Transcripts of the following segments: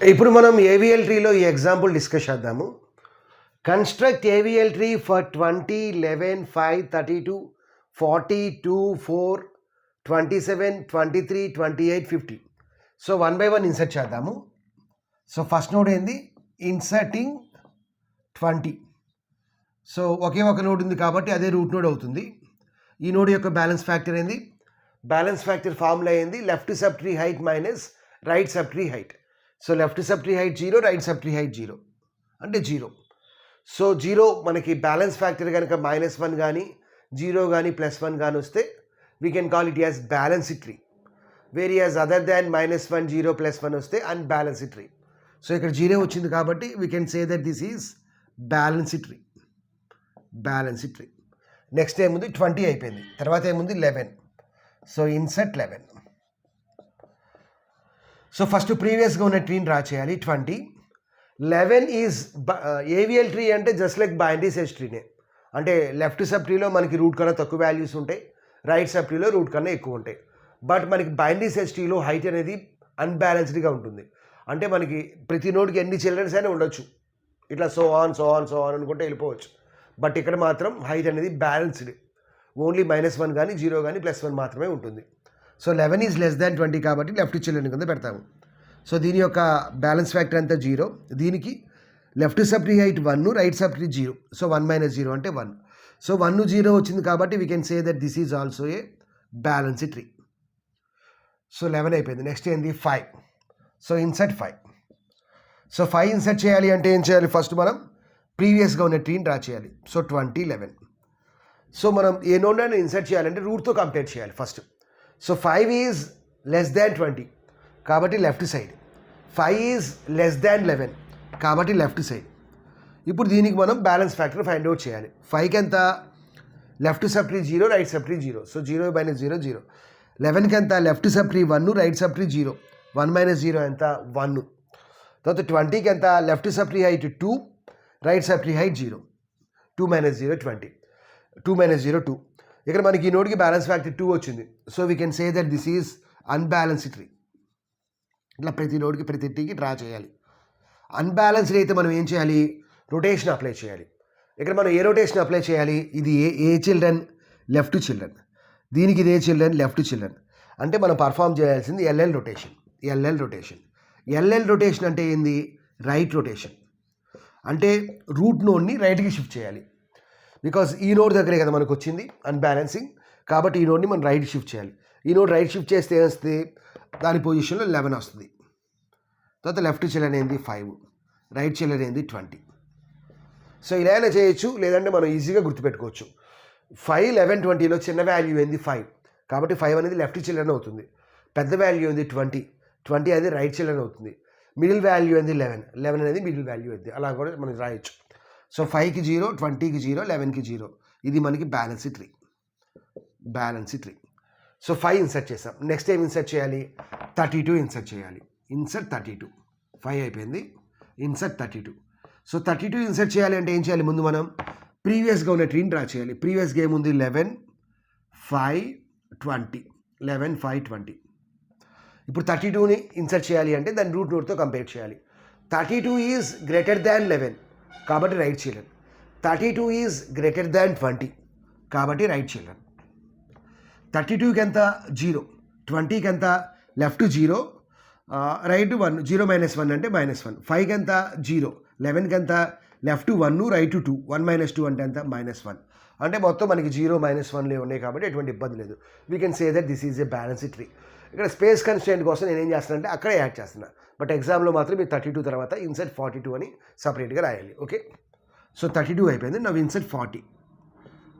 ఇప్పుడు మనం ఏవిఎల్ ట్రీలో ఈ ఎగ్జాంపుల్ డిస్కస్ చేద్దాము. Construct AVL tree for 20, 11, 5, 32, 40, 2, 4, 27, 23, 28, 50. So 1 by 1 insert చేద్దాము. సో ఫస్ట్ నోడ్ ఏంది? ఇన్సర్టింగ్ 20. సో ఒకే ఒక నోడ్ ఉంది కాబట్టి అదే రూట్ నోడ్ అవుతుంది. ఈ నోడ్ యొక్క బ్యాలెన్స్ ఫ్యాక్టర్ ఏంది? బ్యాలెన్స్ ఫ్యాక్టర్ ఫార్ములా ఏంది? Left sub tree height minus right sub tree height. So left sub tree height 0, right sub tree height 0 అంటే 0. సో 0 మనకి బ్యాలెన్స్ ఫ్యాక్టర్ కనుక -1 కానీ 0 కానీ +1 కానీ వస్తే we can call it as balanced tree. Various other than -1, 0, +1 వస్తే unbalanced tree. So ఇక్కడ 0 వచ్చింది కాబట్టి we can say that this is balanced tree. Balanced tree. Next ఏముంది? 20 అయిపోయింది. తర్వాత ఏముంది? 11. So insert 11. సో ఫస్ట్ ప్రీవియస్గా ఉన్న ట్రీని డ్రా చేయాలి. 20. 11 ఈజ్ ఏవిఎల్ ట్రీ అంటే జస్ట్ లైక్ బైనరీ సెర్చ్ ట్రీనే. అంటే లెఫ్ట్ సబ్ ట్రీలో మనకి రూట్ కన్నా తక్కువ వాల్యూస్ ఉంటాయి, రైట్ సబ్ ట్రీలో రూట్ కన్నా ఎక్కువ ఉంటాయి. బట్ మనకి బైనరీ సెర్చ్ ట్రీలో హైట్ అనేది అన్బ్యాలెన్స్డ్గా ఉంటుంది. అంటే మనకి ప్రతి నోడ్కి ఎన్ని చిల్డ్రన్స్ అయినా ఉండొచ్చు, ఇట్లా సో ఆన్ అనుకుంటే వెళ్ళిపోవచ్చు. బట్ ఇక్కడ మాత్రం హైట్ అనేది బ్యాలెన్స్డ్. ఓన్లీ -1 కానీ 0 కానీ +1 మాత్రమే ఉంటుంది. సో 11 ఈజ్ లెస్ దాన్ 20 కాబట్టి లెఫ్ట్ చిల్డ్రన్ కింద పెడతాము. సో దీని యొక్క బ్యాలెన్స్ ఫ్యాక్టర్ అంతా 0. దీనికి left sub tree height 1, right sub tree 0. So 1 - 0 అంటే 1. సో 1, 0 వచ్చింది కాబట్టి we can say that this is also a balanced tree. So 11 అయిపోయింది. నెక్స్ట్ ఏంది? 5. So insert 5. సో 5 ఇన్సర్ట్ చేయాలి అంటే ఏం చేయాలి? ఫస్ట్ మనం ప్రీవియస్గా ఉన్న ట్రీని డ్రా చేయాలి. సో 20, 11. సో మనం ఏ నోడ్ అయినా ఇన్సర్ట్ చేయాలంటే రూట్తో కంపేర్ చేయాలి ఫస్ట్. సో 5 ఈజ్ లెస్ దాన్ 20 కాబట్టి లెఫ్ట్ సైడ్. 5 ఈజ్ లెస్ దాన్ 11 కాబట్టి లెఫ్ట్ సైడ్. ఇప్పుడు దీనికి మనం బ్యాలెన్స్ ఫ్యాక్టర్ ఫైండ్ అవుట్ చేయాలి. 5కి ఎంత? Left sub tree 0, right sub tree 0. So 0 - 0 0. 11కి ఎంత? Left sub tree 1, right sub tree 0. 1 - 0 ఎంత? 1. తర్వాత 20కి ఎంత? Left sub tree height 2, right sub tree height 0. 2 - 0 20. 2 - 0 2. ఇక్కడ మనకి ఈ నోడ్కి బ్యాలెన్స్ ఫ్యాక్టర్ 2 వచ్చింది. So we can say that this is unbalanced tree. ఇట్లా ప్రతి నోడ్కి ప్రతి ట్రీకి డ్రా చేయాలి. అన్బ్యాలెన్స్డ్ అయితే మనం ఏం చేయాలి? రొటేషన్ అప్లై చేయాలి. ఇక్కడ మనం ఏ రొటేషన్ అప్లై చేయాలి? ఇది ఏ చిల్డ్రన్? Left children. దీనికి ఇదే చిల్డ్రన్, లెఫ్ట్ చిల్డ్రన్. అంటే మనం పర్ఫామ్ చేయాల్సింది ఎల్ఎల్ రొటేషన్. ఎల్ఎల్ రొటేషన్ అంటే ఏంది? Right rotation. అంటే రూట్ నోడ్ని రైట్కి షిఫ్ట్ చేయాలి. బికాజ్ ఈ నోడ్ దగ్గరే కదా మనకు వచ్చింది అన్బ్యాలెన్సింగ్, కాబట్టి ఈ నోడ్ని మనం రైట్ షిఫ్ట్ చేయాలి. ఈ నోడ్ రైట్ షిఫ్ట్ చేస్తే ఏమొస్తుంది? దాని పొజిషన్లో 11 వస్తుంది. తర్వాత లెఫ్ట్ చిల్డ్రన్ ఏంది? 5. రైట్ చిల్డ్రన్ ఏంది? 20. సో ఇలా అయినా చేయొచ్చు, లేదంటే మనం ఈజీగా గుర్తుపెట్టుకోవచ్చు. 5, 11, 20లో చిన్న వాల్యూ ఏంది? 5. కాబట్టి 5 అనేది లెఫ్ట్ చిల్డ్రన్ అవుతుంది. పెద్ద వాల్యూ ఏంది? 20. 20 అనేది రైట్ చిల్డ్రన్ అవుతుంది. మిడిల్ వాల్యూ ఏంది? 11. 11 అనేది మిడిల్ వాల్యూ ఏంది? అలా కూడా మనం రాయొచ్చు. సో 5కి 0, 20కి 0, 11కి 0. ఇది మనకి బ్యాలెన్స్డ్ ట్రీ. సో 5 ఇన్సర్ట్ చేసాం. నెక్స్ట్ ఏం ఇన్సర్ట్ చేయాలి? 32 ఇన్సర్ట్ చేయాలి. ఇన్సర్ట్ 32. 5 అయిపోయింది. ఇన్సర్ట్ 32. సో 32 ఇన్సర్ట్ చేయాలి అంటే ఏం చేయాలి? ముందు మనం ప్రీవియస్గా ఉన్న ట్రీని డ్రా చేయాలి. ప్రీవియస్గా ఏముంది? 11, 5, 20. 11, 5, 20. ఇప్పుడు 32ని ఇన్సర్ట్ చేయాలి అంటే దాన్ని రూట్ నోడ్తో కంపేర్ చేయాలి. 32 ఈజ్ గ్రేటర్ దాన్ 11 కాబట్టి right children. 32 is greater than 20 కాబట్టి రైట్ చిల్డ్రన్. 32కి ఎంత? 0. 20కి ఎంత? Left 0, right 1. 0 - 1 అంటే -1. 5కి ఎంత? 0. 11కి ఎంత? Left 1, right 2. 1 - 2 అంటే ఎంత? -1. అంటే మొత్తం మనకి 0, -1 ఉన్నాయి కాబట్టి ఎటువంటి ఇబ్బంది లేదు. We can say that this is a balanced tree. ఇక్కడ స్పేస్ కన్స్ట్రెయింట్ కోసం నేను ఏం చేస్తానంటే అక్కడే యాడ్ చేస్తున్నా. బట్ ఎగ్జామ్లో మాత్రం మీరు 32 తర్వాత ఇన్సర్ట్ 42 అని సపరేట్గా రాయాలి. ఓకే. సో 32 అయిపోయింది. నవ్వు ఇన్సర్ట్ 40.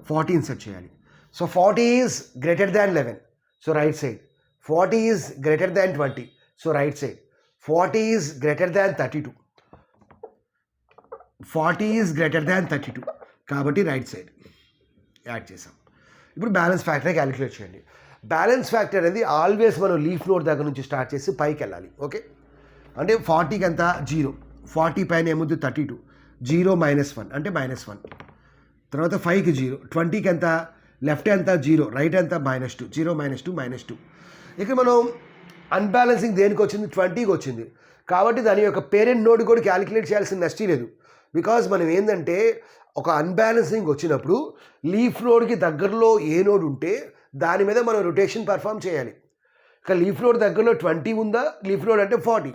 40 ఇన్సర్ట్ చేయాలి. So 40 is greater than 11. So right side. 40 is greater than 20. So right side. 40 is greater than 32. 40 is greater than 32 కాబట్టి రైట్ సైడ్ యాడ్ చేసాం. ఇప్పుడు బ్యాలెన్స్ ఫ్యాక్టర్ క్యాలిక్యులేట్ చేయండి. బ్యాలెన్స్ ఫ్యాక్టర్ అనేది always మనం leaf node దగ్గర నుంచి start చేసి పైకి వెళ్ళాలి. ఓకే. అంటే 40కి ఎంత? 0. 40 పైన ఏముంది? 32. 0 - 1 అంటే -1. తర్వాత 5కి 0. 20కి ఎంత? లెఫ్ట్ ఎంత? 0. రైట్ ఎంత? -2. 0 - 2 -2. ఇక్కడ మనం అన్బ్యాలెన్సింగ్ దేనికి వచ్చింది? 20కి వచ్చింది. కాబట్టి దాని యొక్క పేరెంట్ నోడ్ కూడా క్యాలిక్యులేట్ చేయాల్సిన నష్టం లేదు. బికాజ్ మనం ఏంటంటే ఒక అన్బ్యాలెన్సింగ్ వచ్చినప్పుడు లీఫ్ నోడ్కి దగ్గరలో ఏ నోడ్ ఉంటే దాని మీద మనం రొటేషన్ పర్ఫామ్ చేయాలి. ఇక లీఫ్ నోడ్ దగ్గరలో 20 ఉందా, లీఫ్ నోడ్ అంటే 40,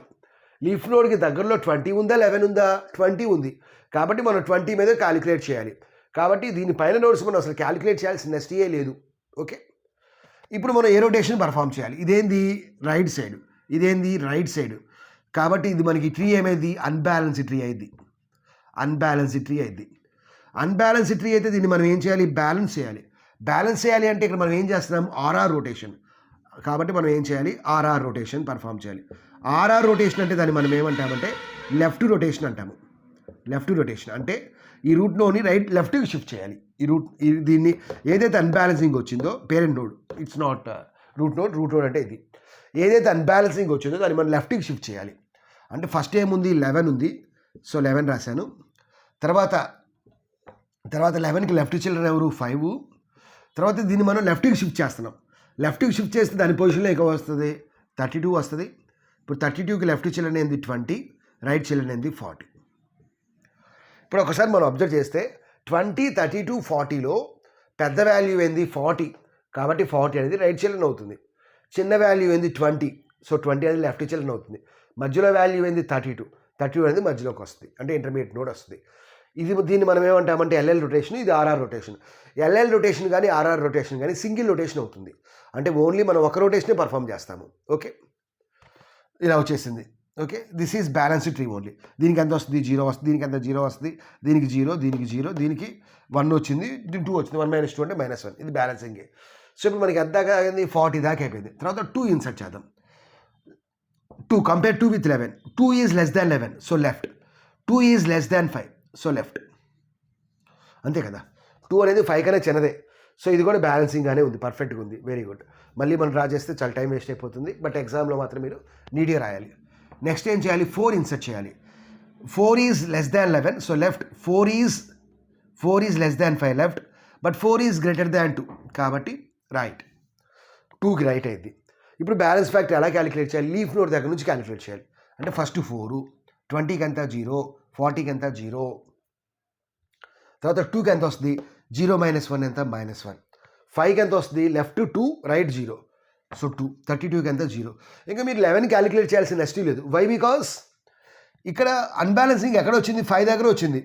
లీఫ్ నోడ్కి దగ్గరలో 20 ఉందా 11 ఉందా, 20 ఉంది. కాబట్టి మనం 20 మీద క్యాలిక్యులేట్ చేయాలి. కాబట్టి దీనిపైన నోడ్స్ మనం అసలు క్యాలిక్యులేట్ చేయాల్సిన నెస్టియే లేదు. ఓకే, ఇప్పుడు మనం ఏ రొటేషన్ పర్ఫామ్ చేయాలి. ఇదేంది రైట్ సైడ్, ఇదేంది రైట్ సైడ్. కాబట్టి ఇది మనకి ట్రీ ఏమైంది అన్బ్యాలెన్స్డ్ ట్రీ అయింది. అన్బ్యాలెన్స్డ్ ట్రీ అయింది. అన్బ్యాలెన్స్డ్ ట్రీ అయితే దీన్ని మనం ఏం చేయాలి, బ్యాలెన్స్ చేయాలి. బ్యాలెన్స్ చేయాలి అంటే ఇక్కడ మనం ఏం చేస్తున్నాం, ఆర్ఆర్ రొటేషన్. కాబట్టి మనం ఏం చేయాలి, ఆర్ఆర్ రొటేషన్ పర్ఫామ్ చేయాలి. ఆర్ఆర్ రొటేషన్ అంటే దాన్ని మనం ఏమంటామంటే లెఫ్ట్ రొటేషన్ అంటాము. లెఫ్ట్ రొటేషన్ అంటే ఈ రూట్ నోడ్ని లెఫ్ట్కి షిఫ్ట్ చేయాలి. దీన్ని ఏదైతే అన్బ్యాలెన్సింగ్ వచ్చిందో parent node, it's not root node అంటే ఇది ఏదైతే అన్బ్యాలెన్సింగ్ వచ్చిందో దాన్ని మనం లెఫ్ట్కి షిఫ్ట్ చేయాలి. అంటే ఫస్ట్ ఏముంది 11 ఉంది, సో 11 రాశాను. తర్వాత 11కి లెఫ్ట్ చిల్డ్రన్ ఎవరు 5. తర్వాత దీన్ని మనం లెఫ్ట్కి షిఫ్ట్ చేస్తున్నాం. లెఫ్ట్కి షిఫ్ట్ చేస్తే దాని పొజిషన్లో ఎక్కువ వస్తుంది 32 వస్తుంది. ఇప్పుడు 32కి లెఫ్ట్ చిల్డ్రన్ ఏంది 20, రైట్ చిల్డ్రన్ ఏంది 40. ఇప్పుడు ఒకసారి మనం అబ్జర్వ్ చేస్తే 20, 32, 40లో పెద్ద వాల్యూ ఏంది 40. కాబట్టి 40 అనేది రైట్ చిల్డ్రన్ అవుతుంది. చిన్న వాల్యూ ఏంది 20, సో 20 అనేది లెఫ్ట్ చిల్డ్రన్ అవుతుంది. మధ్యలో వాల్యూ ఏంది 32 అనేది మధ్యలోకి వస్తుంది, అంటే ఇంటర్మీడియట్ నోడ్ వస్తుంది. దీన్ని మనం ఏమంటామంటే ఎల్ఎల్ రొటేషన్, ఇది ఆర్ఆర్ రొటేషన్. ఎల్ఎల్ రొటేషన్ కానీ ఆర్ఆర్ రొటేషన్ కానీ సింగిల్ రొటేషన్ అవుతుంది. అంటే ఓన్లీ మనం ఒక రొటేషనే పర్ఫామ్ చేస్తాము. ఓకే, ఇలా వచ్చేసింది. Okay, this is balanced tree only. దీనికి ఎంత వస్తుంది 0 వస్తుంది, దీనికి ఎంత 0 వస్తుంది, దీనికి 0, దీనికి 0, దీనికి 1 వచ్చింది, దీనికి 2 వచ్చింది. 1 - 2 అంటే -1. ఇది బ్యాలెన్సింగే. సో ఇప్పుడు మనకి ఎంత దాకా అయింది 40 దాకా అయిపోయింది. తర్వాత 2 ఇన్సర్ట్ చేద్దాం. 2 compare 2 with 11. 2 is less than 11, so left. 2 is less than 5, so left. అంతే కదా, 2 అనేది 5 కన్నా చిన్నదే. సో ఇది కూడా బ్యాలెన్సింగ్గానే ఉంది, పర్ఫెక్ట్గా ఉంది, వెరీ గుడ్. మళ్ళీ మనం డ్రా చేస్తే చాలా టైం వేస్ట్ అయిపోతుంది, బట్ ఎగ్జామ్లో మాత్రం మీరు నీట్గా రాయాలి. నెక్స్ట్ ఏం చేయాలి, 4 ఇన్సర్ట్ చేయాలి. 4 is less than 11, so left. 4 is less than 5, left. But 4 is greater దాన్ 2, కాబట్టి రైట్. 2కి రైట్ అయింది. ఇప్పుడు బ్యాలెన్స్ ఫ్యాక్టర్ ఎలా క్యాలిక్యులేట్ చేయాలి, లీఫ్ నోడ్ దగ్గర నుంచి క్యాలిక్యులేట్ చేయాలి. అంటే ఫస్ట్ 4, 20కి ఎంత 0, 40కి ఎంత 0, తర్వాత 2కి ఎంత వస్తుంది 0 - 1 ఎంత -1, 5కి ఎంత వస్తుంది లెఫ్ట్ 2, రైట్ 0, సో 2. 32కి ఎంత 0. ఇంకా మీరు 11 క్యాలిక్యులేట్ చేయాల్సిన నెక్స్ట్ లేదు. వై, బికాస్ ఇక్కడ అన్బ్యాలెన్సింగ్ ఎక్కడ వచ్చింది 5 దగ్గర వచ్చింది.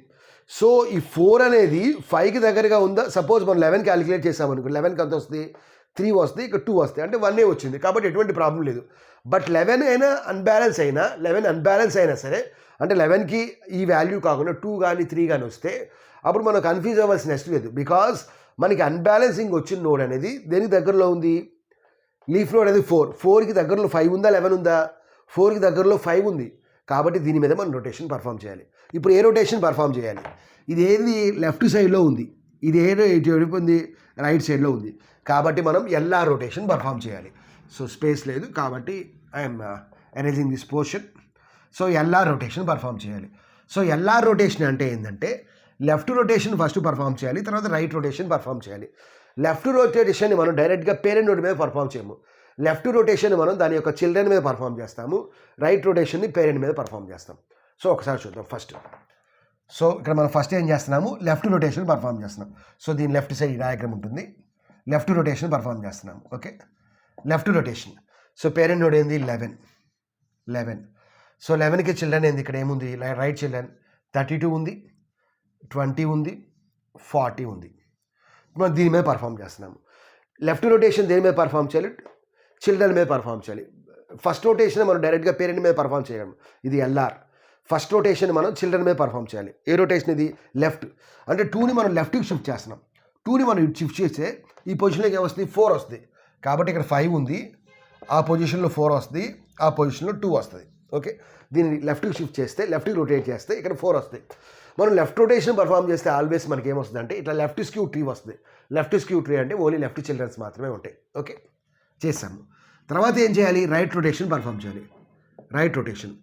సో ఈ 4 అనేది 5కి దగ్గరగా ఉందా. సపోజ్ మనం 11 క్యాలిక్యులేట్ చేసామనుకో, 11కి ఎంత వస్తుంది 3 వస్తుంది, ఇక్కడ 2 వస్తాయి, అంటే 1 వచ్చింది. కాబట్టి ఎటువంటి ప్రాబ్లం లేదు. బట్ 11 అయినా అన్బ్యాలెన్స్ అయినా, 11 అన్బ్యాలెన్స్ అయినా సరే, అంటే 11కి ఈ వాల్యూ కాకుండా 2 కానీ 3 కానీ వస్తే అప్పుడు మనం కన్ఫ్యూజ్ అవ్వాల్సిన నెక్స్ట్ లేదు. బికాజ్ మనకి అన్బ్యాలెన్సింగ్ వచ్చిన నోడ్ అనేది దేనికి దగ్గరలో ఉంది, లీఫ్ నోడ్ అనేది 4కి దగ్గరలో 5 ఉందా 11 ఉందా, 4కి దగ్గరలో 5 ఉంది. కాబట్టి దీని మీద మనం రొటేషన్ పర్ఫామ్ చేయాలి. ఇప్పుడు ఏ రొటేషన్ పర్ఫామ్ చేయాలి, ఇది ఏది లెఫ్ట్ సైడ్లో ఉంది, ఇది ఏదో ఇటు ఉంది రైట్ సైడ్లో ఉంది. కాబట్టి మనం ఎల్ఆర్ రొటేషన్ పర్ఫామ్ చేయాలి. సో స్పేస్ లేదు కాబట్టి I'm erasing this portion. So LR rotation perform చేయాలి. సో ఎల్ఆర్ రొటేషన్ అంటే ఏంటంటే లెఫ్ట్ రొటేషన్ ఫస్ట్ పర్ఫామ్ చేయాలి, తర్వాత రైట్ రొటేషన్ పర్ఫామ్ చేయాలి. లెఫ్ట్ రొటేషన్ని మనం డైరెక్ట్గా పేరెంట్ నోడ్ మీద పర్ఫామ్ చేయము. లెఫ్ట్ రొటేషన్ మనం దాని యొక్క చిల్డ్రన్ మీద పర్ఫామ్ చేస్తాము, రైట్ రొటేషన్ని పేరెంట్ మీద పర్ఫామ్ చేస్తాం. సో ఒకసారి చూద్దాం ఫస్ట్. సో ఇక్కడ మనం ఫస్ట్ ఏం చేస్తున్నాము, లెఫ్ట్ రొటేషన్ పర్ఫామ్ చేస్తున్నాం. సో దీని లెఫ్ట్ సైడ్ డయాగ్రామ్ ఉంటుంది, లెఫ్ట్ రొటేషన్ పర్ఫామ్ చేస్తున్నాం. Okay, left rotation. So parent node ఏంది 11. సో 11కి చిల్డ్రన్ ఏంది, ఇక్కడ ఏముంది రైట్ చిల్డ్రన్ 32 ఉంది, 20 ఉంది, 40 ఉంది. మనం దీని మీద పర్ఫామ్ చేస్తున్నాము. లెఫ్ట్ రొటేషన్ దేని మీద పర్ఫామ్ చేయాలి, చిల్డ్రన్ మీద పర్ఫామ్ చేయాలి. ఫస్ట్ రొటేషన్ మనం డైరెక్ట్గా పేరెంట్ మీద పర్ఫామ్ చేయలేము, ఇది ఎల్ఆర్. ఫస్ట్ రొటేషన్ మనం చిల్డ్రన్ మీద పర్ఫామ్ చేయాలి. ఏ రొటేషన్ ఇది లెఫ్ట్, అంటే 2ని మనం లెఫ్ట్కి షిఫ్ట్ చేస్తున్నాం. 2ని మనం షిఫ్ట్ చేస్తే ఈ పొజిషన్లోకి ఏమొస్తుంది 4 వస్తుంది. కాబట్టి ఇక్కడ 5 ఉంది, ఆ పొజిషన్లో 4 వస్తుంది, ఆ పొజిషన్లో 2 వస్తుంది. ఓకే, దీన్ని లెఫ్ట్కి షిఫ్ట్ చేస్తే, లెఫ్ట్కి రొటేట్ చేస్తే ఇక్కడ 4 వస్తాయి. మనం లెఫ్ట్ రొటేషన్ పర్ఫామ్ చేస్తే ఆల్వేస్ మనకి ఏమొస్తుంది అంటే ఇట్లా లెఫ్ట్ స్క్యూ ట్రీ వస్తుంది. లెఫ్ట్ స్క్యూ ట్రీ అంటే ఓన్లీ లెఫ్ట్ చిల్డ్రన్స్ మాత్రమే ఉంటాయి. ఓకే, చేసాము. తర్వాత ఏం చేయాలి, రైట్ రొటేషన్ పర్ఫామ్ చేయాలి. Right rotation.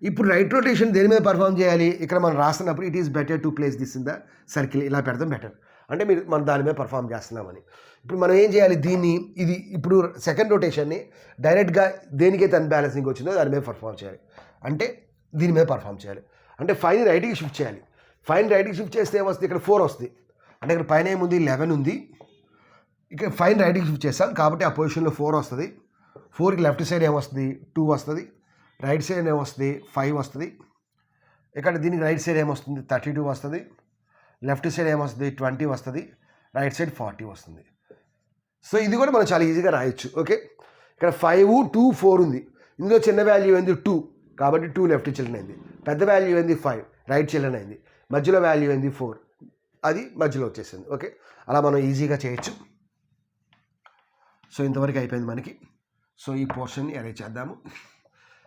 ఇప్పుడు రైట్ రొటేషన్ దేని మీద పర్ఫామ్ చేయాలి, ఇక్కడ మనం రాస్తున్నప్పుడు it is better to place this in the circle, ఇలా పెడతాం బెటర్, అంటే మనం దాని మీద పర్ఫామ్ చేస్తున్నామని. ఇప్పుడు మనం ఏం చేయాలి, దీన్ని ఇప్పుడు సెకండ్ రొటేషన్ని డైరెక్ట్గా దేనికైతే అన్బ్యాలెన్సింగ్ వచ్చిందో దాని మీద పర్ఫామ్ చేయాలి. అంటే దీని మీద పర్ఫామ్ చేయాలి. అంటే 5ని రైట్కి షిఫ్ట్ చేయాలి. 5ని రైట్కి షిఫ్ట్ చేస్తే ఏమొస్తుంది, ఇక్కడ 4 వస్తుంది. అంటే ఇక్కడ పైన ఏముంది 11 ఉంది, ఇక్కడ 5ని రైట్కి షిఫ్ట్ చేస్తాం కాబట్టి ఆ పొజిషన్లో 4 వస్తుంది. 4కి లెఫ్ట్ సైడ్ ఏమొస్తుంది 2 వస్తుంది, రైట్ సైడ్ ఏమొస్తుంది 5 వస్తుంది. ఇక్కడ దీనికి రైట్ సైడ్ ఏమొస్తుంది 32 వస్తుంది, లెఫ్ట్ సైడ్ ఏమొస్తుంది 20 వస్తుంది, రైట్ సైడ్ 40 వస్తుంది. సో ఇది కూడా మనం చాలా ఈజీగా రాయొచ్చు. ఓకే, ఇక్కడ 5, 2, 4 ఉంది. ఇందులో చిన్న వాల్యూ ఏంది 2 కాబట్టి 2 లెఫ్ట్ చిల్డ్రన్ అయింది. పెద్ద వాల్యూ ఏంది 5 రైట్ చిల్డ్రన్ అయింది. మధ్యలో వాల్యూ ఏంది 4 అది మధ్యలో వచ్చేసింది. ఓకే, అలా మనం ఈజీగా చేయొచ్చు. సో ఇంతవరకు అయిపోయింది మనకి. సో ఈ పోర్షన్ని అరేంజ్ చేద్దాము.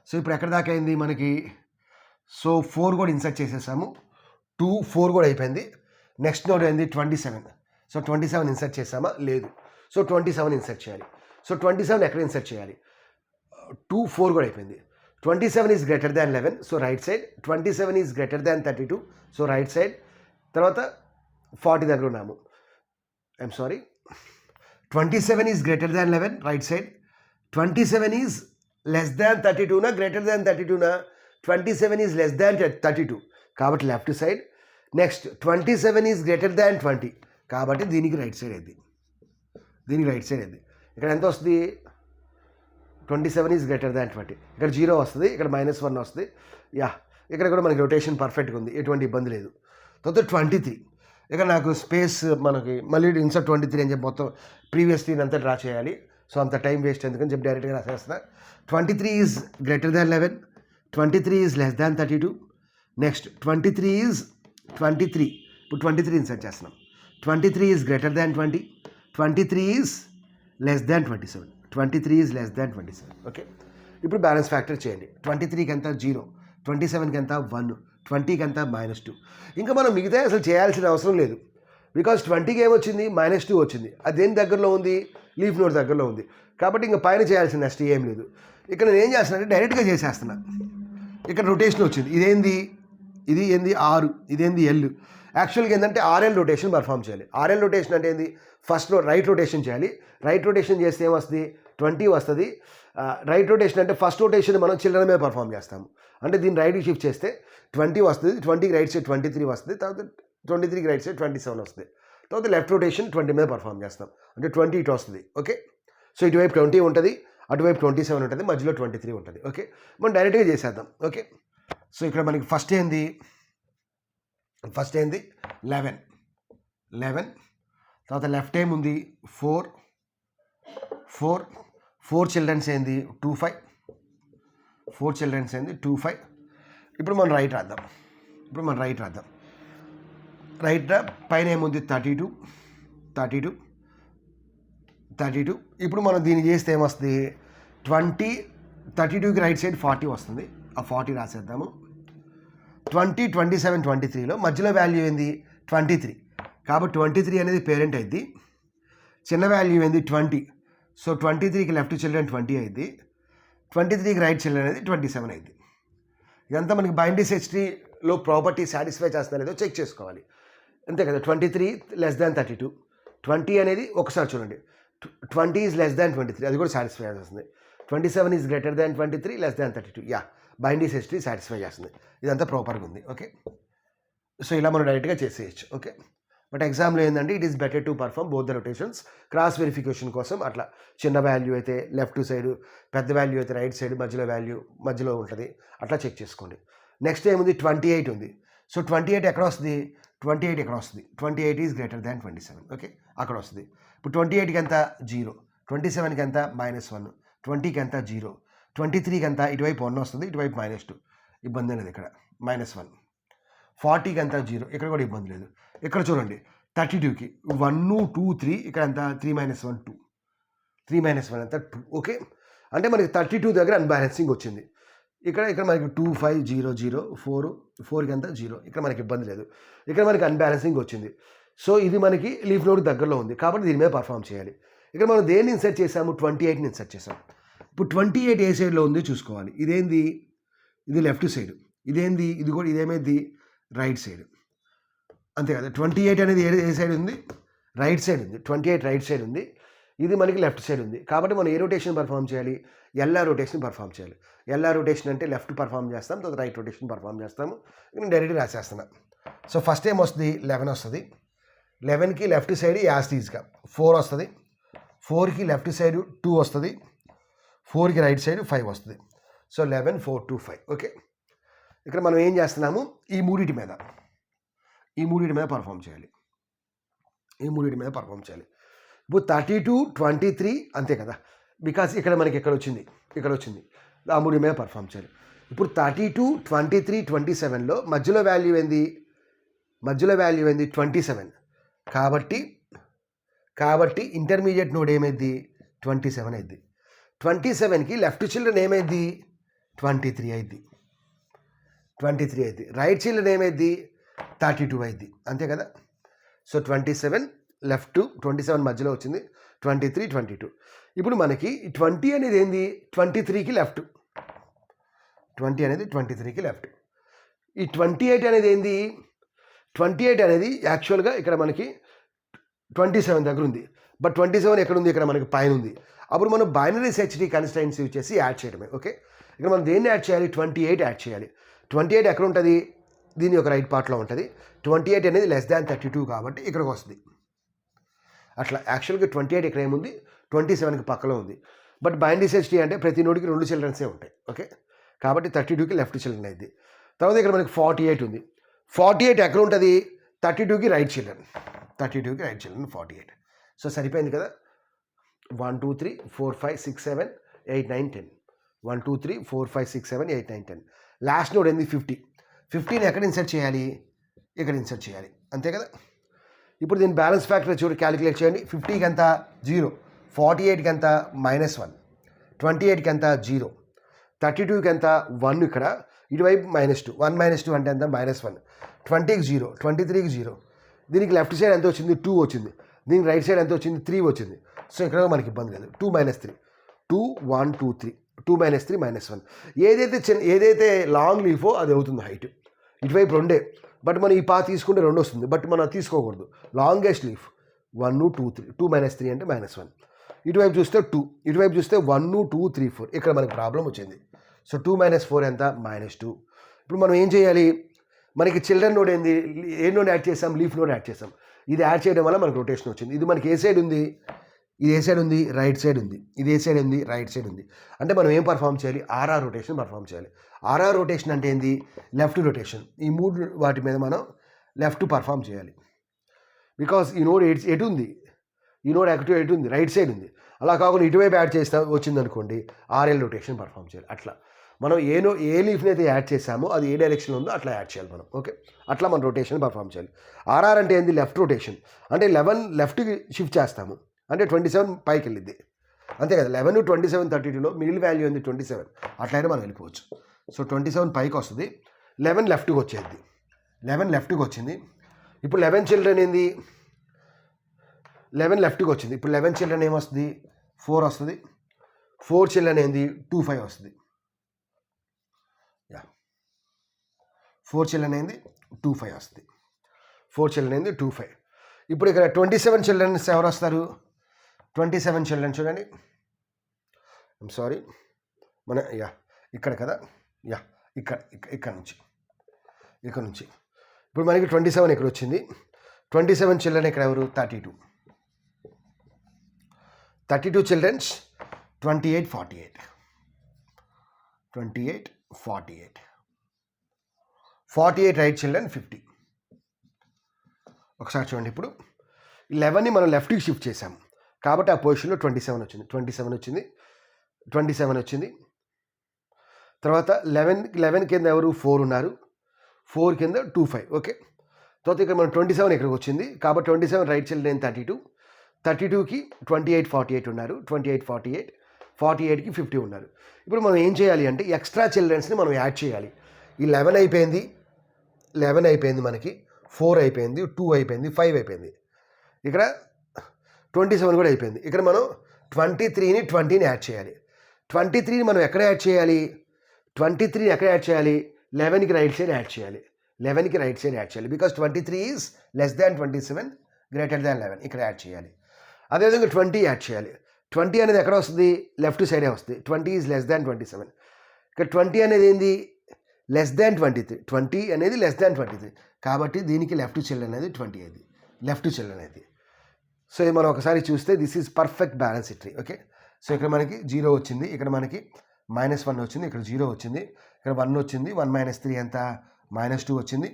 సో ఇప్పుడు ఎక్కడ దాకా అయింది మనకి, సో 4 కూడా ఇన్సర్ట్ చేసేసాము, 2, 4 కూడా అయిపోయింది. నెక్స్ట్ నోట్ ఏంది 27. సో 27 ఇన్సర్ట్ చేసామా లేదు, సో 27 ఇన్సర్ట్ చేయాలి. సో 27 ఎక్కడ ఇన్సర్ట్ చేయాలి, 2, 4 కూడా అయిపోయింది. 27 is greater than 11 so right side, 27 is greater than 32 so right side. తర్వాత 40 దగ్గర ఉన్నాము, I'm sorry, 27 is greater than 11 right side, 27 is less than 32నా గ్రేటర్ దాన్ 32నా, 27 ఈజ్ లెస్ దాన్ 32 కాబట్టి left side. Next 27 is greater than 20 కాబట్టి దీనికి right side అయింది, దీనికి రైట్ సైడ్ అయింది. ఇక్కడ ఎంత వస్తుంది 27 ఈజ్ గ్రేటర్ దాన్ 20, ఇక్కడ 0 వస్తుంది, ఇక్కడ -1 వస్తుంది. యా, ఇక్కడ కూడా మనకి రొటేషన్ పర్ఫెక్ట్గా ఉంది, ఎటువంటి ఇబ్బంది లేదు. తర్వాత 23 ఇక్కడ నాకు స్పేస్ మనకి మళ్ళీ ఇన్సర్ట్ 23 అని చెప్పి మొత్తం ప్రీవియస్ దీని అంతా డ్రా చేయాలి. సో అంత టైం వేస్ట్ ఎందుకని చెప్పి డైరెక్ట్గా రాసేస్తా. 23 is greater than 11, 23 is less than 32. Next 23 is 23, ఇప్పుడు 23 ఇన్సర్ట్ చేస్తున్నాం. 23 is greater than 20, 23 is less than 27, 23 is less than 27. Okay, ఇప్పుడు బ్యాలెన్స్ ఫ్యాక్టర్ చేయండి. 23కి ఎంత 0, 27కి ఎంత 1, 20కి ఎంత -2. ఇంకా మనం మిగతా అసలు చేయాల్సిన అవసరం లేదు, బికాజ్ 20కి ఏమొచ్చింది -2 వచ్చింది. అది దేని దగ్గరలో ఉంది, లీఫ్ నోడ్ దగ్గరలో ఉంది కాబట్టి ఇంకా పైన చేయాల్సిన నెక్స్ట్ ఏం లేదు. ఇక్కడ నేను ఏం చేస్తున్నానంటే డైరెక్ట్గా చేసేస్తున్నా. ఇక్కడ రొటేషన్ వచ్చింది, ఇదేంది, ఇది ఏంది 6, ఇదేంది L. యాక్చువల్గా ఏంటంటే RL రొటేషన్ పర్ఫామ్ చేయాలి. RL రొటేషన్ అంటే ఏంది, ఫస్ట్లో రైట్ రొటేషన్ చేయాలి. రైట్ రొటేషన్ చేస్తే ఏమొస్తుంది 20 వస్తుంది. రైట్ రొటేషన్ అంటే ఫస్ట్ రొటేషన్ మనం చిల్డ్రన్ మీద పర్ఫామ్ చేస్తాము. అంటే దీన్ని రైట్కి షిఫ్ట్ చేస్తే 20 వస్తుంది, 20కి రైట్ సైడ్ 23 వస్తుంది, తర్వాత 23కి రైట్ సైడ్ 27 వస్తుంది. తర్వాత లెఫ్ట్ రొటేషన్ 20 మీద పర్ఫామ్ చేస్తాం, అంటే 20 ఇటు వస్తుంది. ఓకే, సో ఇటువైపు 20 ఉంటుంది, అటువైపు 27 ఉంటుంది, మధ్యలో 23 ఉంటుంది. ఓకే, మనం డైరెక్ట్గా చేసేద్దాం. ఓకే, సో ఇక్కడ మనకి ఫస్ట్ ఏంది 11, తర్వాత లెఫ్ట్ ఏముంది 4 చిల్డ్రన్స్ ఏంది 2, 5, 4 చిల్డ్రన్స్ ఏంది 2, 5. ఇప్పుడు మనం రైట్ రాద్దాం. రైట్ పైన ఏముంది 32. ఇప్పుడు మనం దీన్ని చేస్తే ఏమొస్తుంది 32కి రైట్ సైడ్ 40 వస్తుంది, ఆ 40 రాసేద్దాము. 20, 27, 23లో మధ్యలో వాల్యూ ఏంది 23 కాబట్టి 23 అనేది పేరెంట్ అయింది. చిన్న వాల్యూ ఏంది 20, సో 23కి లెఫ్ట్ చిల్డ్రన్ 20 అయింది, 23కి రైట్ చిల్డ్రన్ అనేది 27 అయింది. ఇదంతా మనకి బైండీస్ హెచ్టీలో ప్రాపర్టీ సాటిస్ఫై చేస్తుందా లేదో చెక్ చేసుకోవాలి, అంతే కదా. 23 లెస్ దాన్ 32, 20 అనేది ఒకసారి చూడండి, 20 ఈజ్ లెస్ దాన్ 23 అది కూడా సాటిస్ఫై చేస్తుంది. 27 is greater than 23 less than 32, yeah బైండీస్ హెచ్టీ సాటిస్ఫై చేస్తుంది. ఇదంతా ప్రాపర్గా ఉంది. ఓకే, సో ఇలా మనం డైరెక్ట్గా చేసేయచ్చు. ఓకే, బట్ ఎగ్జామ్లో ఏంటంటే it is better to perform both the rotations. Cross verification కోసం అట్లా చిన్న వాల్యూ అయితే లెఫ్ట్ సైడ్, పెద్ద వాల్యూ అయితే రైట్ సైడ్, మధ్యలో వాల్యూ మధ్యలో ఉంటుంది, అట్లా చెక్ చేసుకోండి. నెక్స్ట్ ఏముంది 28 ఉంది. సో 28 ఎక్కడ వస్తుంది, 28 ఎక్కడ వస్తుంది, 28 ఈజ్ గ్రేటర్ దాన్ 27. ఓకే, అక్కడ వస్తుంది. ఇప్పుడు 28కి ఎంత 0, 27కి ఎంత -1, 20కి ఎంత 0, 23కి ఎంత ఇటువైపు 1 వస్తుంది, ఇటువైపు -2 ఇబ్బంది అనేది ఇక్కడ -1. 40కి ఎంత 0, ఇక్కడ కూడా ఇబ్బంది లేదు. ఇక్కడ చూడండి 32కి 1, 2, 3 ఇక్కడ ఎంత 3 - 1 2, 3 - 1 ఎంత 2. ఓకే, అంటే మనకి 32 దగ్గర అన్బ్యాలెన్సింగ్ వచ్చింది. ఇక్కడ మనకి 2, 5, 0, 0, 4కి ఎంత 0, ఇక్కడ మనకి ఇబ్బంది లేదు. ఇక్కడ మనకి అన్బ్యాలెన్సింగ్ వచ్చింది. సో ఇది మనకి లీఫ్ నోడ్ దగ్గరలో ఉంది కాబట్టి దీని మీద పర్ఫామ్ చేయాలి. ఇక్కడ మనం దేన్ని ఇన్సర్ట్ చేసాము 28ని ఇన్సర్ట్ చేసాము. ఇప్పుడు 28 ఏ సైడ్లో ఉంది చూసుకోవాలి. ఇదేంది, ఇది లెఫ్ట్ సైడ్, ఇదేంది, ఇది కూడా ఇదేమైంది రైట్ సైడ్, అంతే కదా. 28 అనేది ఏ సైడ్ ఉంది, రైట్ సైడ్ ఉంది. 28 రైట్ సైడ్ ఉంది. ఇది మనకి లెఫ్ట్ సైడ్ ఉంది. కాబట్టి మనం ఏ రొటేషన్ పర్ఫామ్ చేయాలి? ఎల్ఆర్ రొటేషన్ పర్ఫామ్ చేయాలి. ఎల్ఆర్ రొటేషన్ అంటే లెఫ్ట్ పర్ఫామ్ చేస్తాం, తర్వాత రైట్ రొటేషన్ పర్ఫామ్ చేస్తాము. నేను డైరెక్ట్గా రాసేస్తున్నా. సో ఫస్ట్ ఏం వస్తుంది? 11 వస్తుంది. 11కి లెఫ్ట్ సైడ్ యాస్టీజ్గా 4 వస్తుంది. 4కి లెఫ్ట్ సైడ్ 2 వస్తుంది. 4కి రైట్ సైడ్ 5 వస్తుంది. సో 11, 4, 2, 5. ఓకే, ఇక్కడ మనం ఏం చేస్తున్నాము? ఈ మూడింటి మీద పర్ఫామ్ చేయాలి. ఇప్పుడు 32, 23 అంతే కదా, బికాస్ ఇక్కడ మనకి ఇక్కడ వచ్చింది ఆ మూడి మీద పర్ఫామ్ చేయాలి. ఇప్పుడు 32, 23, 27లో మధ్యలో వాల్యూ ఏంది? 27. కాబట్టి ఇంటర్మీడియట్ నోడ్ ఏమైంది? 27 అయింది. 27కి లెఫ్ట్ చిల్డ్రన్ ఏమైంది? 23 అయింది. రైట్ చిల్డ్రన్ ఏమైంది? 32 అయింది. అంతే కదా. సో 27 లెఫ్ట్, 27 మధ్యలో వచ్చింది, 23, 22. ఇప్పుడు మనకి 20 అనేది ఏంది? 23కి లెఫ్ట్. 20 అనేది 23కి లెఫ్ట్. ఈ 28 అనేది ఏంది? 28 అనేది యాక్చువల్గా ఇక్కడ మనకి 27 దగ్గర ఉంది. బట్ 27 ఎక్కడ ఉంది? ఇక్కడ మనకి పైన ఉంది. అప్పుడు మనం బైనరీ సెర్చ్ కన్స్ట్రైన్స్ యూజ్ చేసి యాడ్ చేయడమే. ఓకే, ఇక్కడ మనం దేన్ని యాడ్ చేయాలి? 28 యాడ్ చేయాలి. 28 ఎక్కడ ఉంటుంది? దీని యొక్క రైట్ పార్ట్లో ఉంటుంది. 28 అనేది <32 కాబట్టి ఇక్కడికి వస్తుంది. అట్లా యాక్చువల్గా 28 ఇక్కడ ఏముంది? 27కి పక్కలో ఉంది. బట్ బైనరీ సెర్చ్ అంటే ప్రతి నోడికి 2 చిల్డ్రన్సే ఉంటాయి. ఓకే, కాబట్టి 32కి లెఫ్ట్ చిల్డ్రన్ అయింది. తర్వాత ఇక్కడ మనకి 48 ఉంది. 48 ఎక్కడ ఉంటుంది? 32కి రైట్ చిల్డ్రన్. 48. సో సరిపోయింది కదా. 1, 2, 3, 4, 5, 6, 7, 8, 9, 10. 1, 2, 3, 4, 5, 6, 7, 8, 9, 10. లాస్ట్ నోడ్ ఏంది? 50. 50ని ఎక్కడ ఇన్సర్ట్ చేయాలి? ఇక్కడ ఇన్సర్ట్ చేయాలి. అంతే కదా. ఇప్పుడు దీని బ్యాలెన్స్ ఫ్యాక్టర్ చూడు, క్యాలిక్యులేట్ చేయండి. 50కి ఎంత? 0. 48కి ఎంత? -1. 28కి ఎంత? 0. 32కి ఎంత? 1. ఇక్కడ ఇటువైపు -2. 1 - 2 అంటే ఎంత? -1. 20కి 0. 23కి 0. దీనికి లెఫ్ట్ సైడ్ ఎంత వచ్చింది? 2 వచ్చింది. దీనికి రైట్ సైడ్ ఎంత వచ్చింది? 3 వచ్చింది. సో ఇక్కడ మనకి ఇబ్బంది లేదు. 2 - 3. 2, 1, 2, 3. 2 - 3 -1. ఏదైతే లాంగ్ లీఫో అది అవుతుంది హైట్. ఇటువైపు 2. బట్ మనం ఈ తీసుకుంటే 2 వస్తుంది. బట్ మనం తీసుకోకూడదు. Longest leaf 1, 2, 3. 2 - 3 అంటే -1. ఇటువైపు చూస్తే 2. ఇటువైపు చూస్తే 1, 2, 3, 4. ఇక్కడ మనకి ప్రాబ్లం వచ్చింది. సో 2 - 4 ఎంత? -2. ఇప్పుడు మనం ఏం చేయాలి? మనకి చిల్డ్రన్ నోడ్ ఏంది? ఏ నోడ్ యాడ్ చేసాం? లీఫ్ నోడ్ యాడ్ చేసాం. ఇది యాడ్ చేయడం వల్ల మనకు రొటేషన్ వచ్చింది. ఇది మనకి ఏ సైడ్ ఉంది? ఇది ఏ సైడ్ ఉంది? రైట్ సైడ్ ఉంది. ఇది ఏ సైడ్ ఉంది? రైట్ సైడ్ ఉంది. అంటే మనం ఏం పర్ఫామ్ చేయాలి? ఆర్ఆర్ రొటేషన్ పర్ఫామ్ చేయాలి. ఆర్ఆర్ రొటేషన్ అంటే ఏంది? Left rotation. ఈ 3 వాటి మీద మనం లెఫ్ట్ పర్ఫామ్ చేయాలి. బికాస్ ఈ నోడ్ ఎటు ఉంది? ఈ నోడ్ ఎటు ఉంది? రైట్ సైడ్ ఉంది. అలా కాకుండా ఇటువైపు యాడ్ చేస్తా వచ్చిందనుకోండి, ఆర్ఎల్ రొటేషన్ పర్ఫామ్ చేయాలి. అట్లా మనం ఏ లీఫ్ని అయితే యాడ్ చేసామో అది ఏ డైరెక్షన్లో ఉందో అట్లా యాడ్ చేయాలి మనం. ఓకే, అట్లా మనం రొటేషన్ పర్ఫామ్ చేయాలి. ఆర్ఆర్ అంటే ఏంది? Left rotation. అంటే 11 లెఫ్ట్కి షిఫ్ట్ చేస్తాము అంటే 27 పైకి వెళ్ళిద్ది. అంతే కదా. 11, 27, 32లో మిడిల్ వాల్యూ ఏంది? 27. అట్లయినా మనం వెళ్ళిపోవచ్చు. సో 27 పైకి వస్తుంది. 11 లెఫ్ట్కి వచ్చేది. 11 లెఫ్ట్కి వచ్చింది. ఇప్పుడు 11 చిల్డ్రన్ ఏంది? 11 లెఫ్ట్కి వచ్చింది. ఇప్పుడు 11 చిల్డ్రన్ ఏమొస్తుంది? 4 వస్తుంది. 4 చిల్డ్రన్ ఏంది? 2, 5 వస్తుంది. 4 చిల్డ్రన్ ఏంది? 2, 5 వస్తుంది. 4 చిల్డ్రన్ ఏంది? 2, 5. ఇప్పుడు ఇక్కడ 27 చిల్డ్రన్స్ ఎవరు వస్తారు? 27 చిల్డ్రన్ చూడండి. ఐమ్ సారీ, మన ఇక్కడ కదా. ఇక్కడ నుంచి ఇప్పుడు మనకి 27 ఇక్కడ వచ్చింది. 27 చిల్డ్రన్ ఇక్కడ ఎవరు? 32 చిల్డ్రన్స్. 28, 48. 48 right children 50. ఒకసారి చూడండి. ఇప్పుడు 11ని మనం లెఫ్ట్కి షిఫ్ట్ చేసాం కాబట్టి ఆ పొజిషన్లో 27 వచ్చింది. తర్వాత 11 కింద ఎవరు? 4 ఉన్నారు. 4 కింద 2, 5. ఓకే, తర్వాత ఇక్కడ మనం 27 ఇక్కడికి వచ్చింది కాబట్టి 27 రైట్ చిల్డ్రన్ 32. 32కి 28, 48 ఉన్నారు. 28, 48కి 50 ఉన్నారు. ఇప్పుడు మనం ఏం చేయాలి అంటే ఎక్స్ట్రా చిల్డ్రన్స్ని మనం యాడ్ చేయాలి. ఈ 11 అయిపోయింది, మనకి 4 అయిపోయింది, 2 అయిపోయింది, 5 అయిపోయింది. ఇక్కడ 27 కూడా అయిపోయింది. ఇక్కడ మనం 23ని 20ని యాడ్ చేయాలి. 23ని మనం ఎక్కడ యాడ్ చేయాలి? 23ని ఎక్కడ యాడ్ చేయాలి? 11కి రైట్ సైడ్ యాడ్ చేయాలి. Because 23 is <27 <11. ఇక్కడ యాడ్ చేయాలి. అదేవిధంగా 20 యాడ్ చేయాలి. 20 అనేది ఎక్కడ వస్తుంది? లెఫ్ట్ సైడే వస్తుంది. 20 ఈజ్ లెస్ దాన్ 27. ఇక్కడ 20 అనేది ఏంది? Less than 23. 20 అనేది లెస్ దాన్ 23. కాబట్టి దీనికి లెఫ్ట్ చిల్డ్ అనేది 20 అది. లెఫ్ట్ చిల్డ్ అనేది. సో ఇది మనం ఒకసారి చూస్తే this is perfect balance tree. Okay. So ఇక్కడ మనకి 0 వచ్చింది, ఇక్కడ మనకి -1 వచ్చింది, ఇక్కడ 0 వచ్చింది, ఇక్కడ 1 వచ్చింది, 1 - 3 ఎంత? -2 వచ్చింది,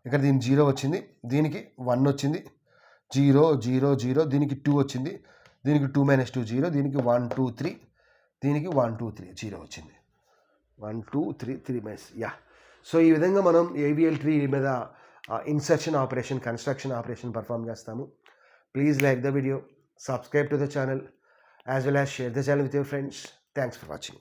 ఇక్కడ దీనికి 0 వచ్చింది, దీనికి 1 వచ్చింది, 0 0 0, దీనికి 2 వచ్చింది, దీనికి 2 - 2 0, దీనికి 1 2 3, దీనికి 1 2 3 0 వచ్చింది. 1 2 3 3 యా. సో ఈ విధంగా మనం ఏవిఎల్ ట్రీ మీద insertion operation, construction operation perform చేస్తాము. Please like the video, subscribe to the channel, as well as share the channel with your friends. Thanks for watching.